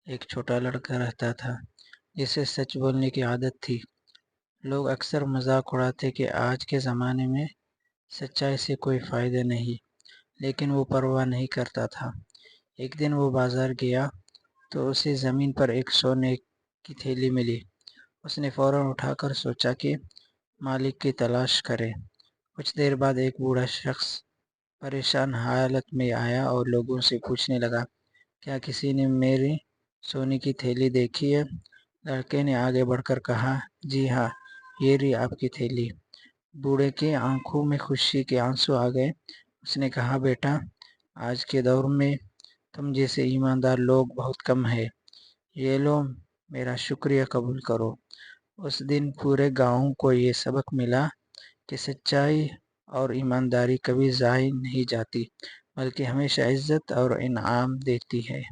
ایک چھوٹا لڑکا رہتا تھا جسے سچ بولنے کی عادت تھی۔ لوگ اکثر مذاق اڑاتے کہ آج کے زمانے میں سچائی سے کوئی فائدہ نہیں، لیکن وہ پرواہ نہیں کرتا تھا۔ ایک دن وہ بازار گیا تو اسے زمین پر ایک سونے کی تھیلی ملی۔ اس نے فوراً اٹھا کر سوچا کہ مالک کی تلاش کرے۔ کچھ دیر بعد ایک بوڑھا شخص پریشان حالت میں آیا اور لوگوں سے پوچھنے لگا، کیا کسی نے میری سونے کی تھیلی دیکھی ہے؟ لڑکے نے آگے بڑھ کر کہا، جی ہاں، یہ رہی آپ کی تھیلی۔ بوڑھے کی آنکھوں میں خوشی کے آنسو آ گئے۔ اس نے کہا، بیٹا، آج کے دور میں تم جیسے ایماندار لوگ بہت کم ہیں۔ یہ لو، میرا شکریہ قبول کرو۔ اس دن پورے گاؤں کو یہ سبق ملا کہ سچائی اور ایمانداری کبھی ضائع نہیں جاتی، بلکہ ہمیشہ عزت اور انعام دیتی ہے۔